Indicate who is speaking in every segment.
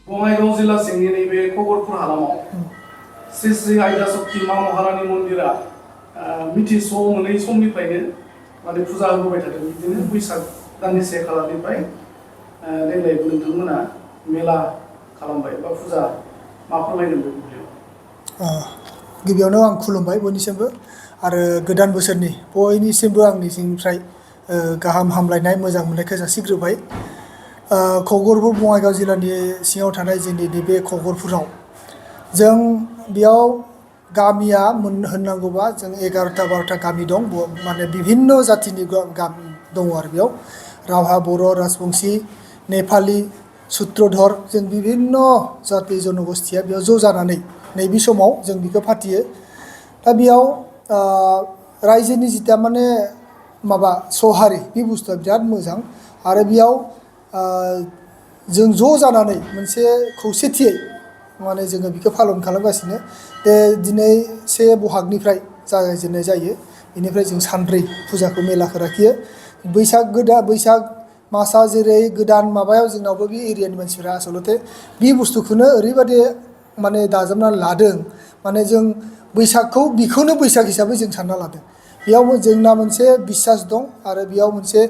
Speaker 1: बङाइगाव जिल्ला सिंनि नैबे खगरपुर हालामाव श्री श्री आयदा शक्ति मा महारानी मन्दिरा मिथिस' मोनै समनिफ्रायनो माने फुजा होबोबाय थादों। बिदिनो बैसाग दाननि 1 खालारनिफ्राय देग्लायबो नोंथांमोना मेला खालामबाय बा फुजा मा फोरमायगोन बे बुब्लियाव?
Speaker 2: गिबियावनो आं खुलुमबाय बयनिसिमबो आरो गोदान बोसोरनि बयनिसिमबो आंनिसिमनिफ्राय गाहाम हामलायनाय मोजां मोननायखौ जासिग्रोबाय। खगरपुर बङाइगाव जिल्लानि सिङाव थानाय जोंनि नैबे खगरपुराव जों बेयाव गामिया होननांगौबा जों 11टा 12टा गामि दं। माने बिभिन्न जातिनि गामि दङ आरो बेयाव राभा, बर', राजबंशी, नेपाली, सूत्रधर जों बिभिन्न जाति जनगोष्ठिया बेयाव ज' जानानै नैबे समाव जों बेखौ फाथियो। दा बेयाव रायजोनि जिता माने माबा सहारि बे बुस्थुआ बिराद मोजां आरो बेयाव जों ज' जानानै मोनसे खौसेथियै माने जोङो बेखौ पालन खालामगासिनो। बे दिनै 1 बहागनिफ्राय जागायजेननाय जायो। बेनिफ्राय जों सानब्रै फुजाखौ मेलाखौ लाखियो। बैसाग मासा जेरै गोदान माबायाव जोंनावबो बे एरियानि मानसिफ्रा आसलते बे बुस्थुखौनो ओरैबादि माने दाजाबनानै लादों। माने जों बैसागखौ बिखौनो बैसाग हिसाबै जों सानना लादों। बेयाव जोंना मोनसे बिसास दं आरो बेयाव मोनसे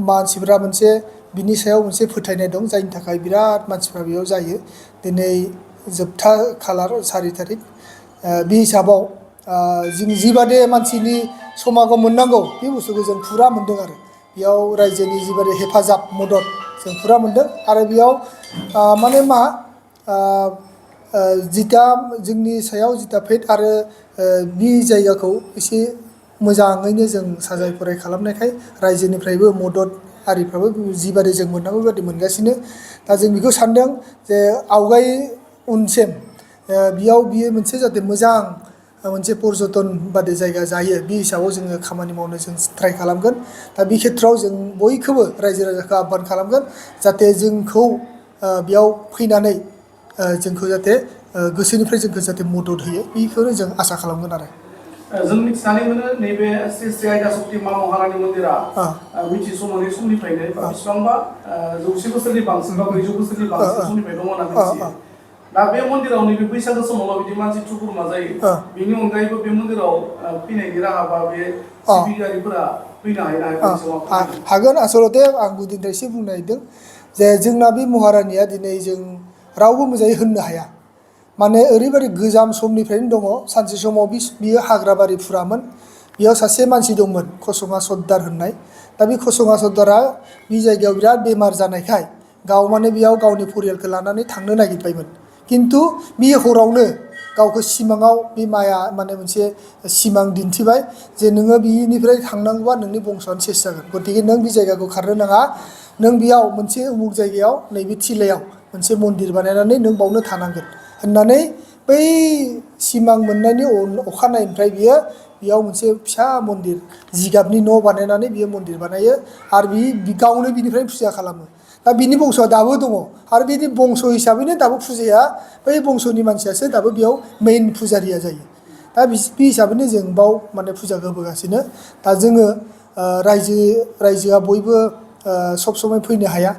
Speaker 2: मानसिफ्रा मोनसे बिनि सायाव मोनसे फोथायनाय दं जायनि थाखाय बिराद मानसिफ्रा बेयाव जायो। दिनै जोबथा खालार 4 तारिख बे हिसाबाव जों जिबादि मानसिनि समागम मोननांगौ बे बुस्थुखौ जों फुरा मोनदों आरो बेयाव रायजोनि जिबादि हेफाजाब मदद जों फुरा मोनदों। आरो बेयाव माने मा जिता जोंनि सायाव जिता फेट आरो बे जायगाखौ एसे मोजाङैनो जों साजाय फराय खालामनायखाय रायजोनिफ्रायबो मदद आरिफ्राबो जिबादि जों मोननांगौ बेबादि मोनगासिनो। दा जों बेखौ सानदों जे आवगाय उनसिम बेयाव बियो मोनसे जाहाथे मोजां मोनसे पर्यटन बादि जायगा जायो बे हिसाबाव जोङो खामानि मावनो जों ट्राइ खालामगोन। दा बे खेथ्रआव जों बयखौबो रायजो राजाखौ आह्वान खालामगोन जाहाथे जोंखौ बेयाव फैनानै जोंखौ जाहाथे गोसोनिफ्राय जोंखौ जाहाथे मदद होयो बेखौनो जों आसा खालामगोन आरो।
Speaker 1: जों मिथिनानै मोनो नैबे श्री श्री आयदा शक्ति मा महारानी मन्दिरा मिथिस' मोनै समनिफ्रायनो बेसेबांबा 100 बोसोरनि बांसिन बा 400 बोसोरनि बांसिन समनिफ्राय दङ होनना मिथियो। दा बे मन्दिराव नैबे बैसागो समाव माबायदि मानसि थुबुरमा जायो बेनि अनगायैबो बे मन्दिराव फैनायनि राहा बा बे सिबियारिफोरा फैनो
Speaker 2: हागोन। आसलते आं गुदिनिफ्राय एसे बुंनो नागिरदों जे जोंना बे महारानिया दिनै जों रावबो मोजाङै होननो हाया। माने ओरैबायदि गोजाम समनिफ्रायनो दङ। सानसे समाव बियो हाग्राबारि फुरामोन। बेयाव सासे मानसि दंमोन कसङा सरदार होननाय। दा बे कसङा सरदारा बे जायगायाव बिराद बेमार जानायखाय गाव माने बेयाव गावनि परियालखौ लानानै थांनो नागिरबायमोन। खिन्थु बे हरावनो गावखौ सिमाङाव बे माया माने मोनसे सिमां दिन्थिबाय जे नोङो बेनिफ्राय थांनांगौबा नोंनि बंस'आनो सेस जागोन। गतिके नों बे जायगाखौ खारनो नाङा। नों बेयाव मोनसे उमुक जायगायाव नैबे थिलायाव मोनसे मन्दिर बानायनानै नों बावनो थानांगोन होननानै बै सिमां मोननायनि अखानायनिफ्राय बियो बेयाव मोनसे फिसा मन्दिर जिगाबनि न' बानायनानै बियो मन्दिर बानायो आरो बि गावनो बिनिफ्राय फुजा खालामो। दा बिनि बंस'आ दाबो दङ आरो बिदि बंस' हिसाबैनो दाबो फुजाया बै बंस'नि मानसियासो दाबो बेयाव मेइन फुजारिया जायो। दा बे हिसाबैनो जों बाव माने फुजाखौ होबोगासिनो। दा जोङो रायजोआ बयबो सब समय फैनो हाया।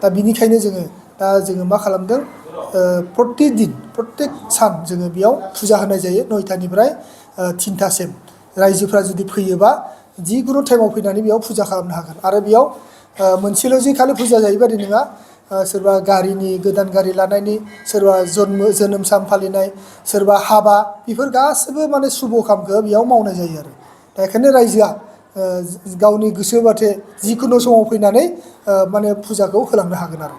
Speaker 2: दा बिनिखायनो जोङो मा खालामदों प्रत्येक सान जोङो बेयाव फुजा होनाय जायो 9टानिफ्राय 3टासिम। रायजोफ्रा जुदि फैयोबा जिखुनु टाइमाव फैनानै बेयाव फुजा खालामनो हागोन। आरो बेयाव मोनसेल' जे खालि फुजा जायो बादि नङा। सोरबा गारिनि गोदान गारि लानायनि, सोरबा जोनोम सान फालिनाय, सोरबा हाबा बेफोर गासैबो माने सुभ खामखौ बेयाव मावनाय जायो आरो। दा बेखायनो रायजोआ गावनि गोसो बाथे जिखुनु समाव फैनानै माने फुजाखौ होलांनो हागोन आरो।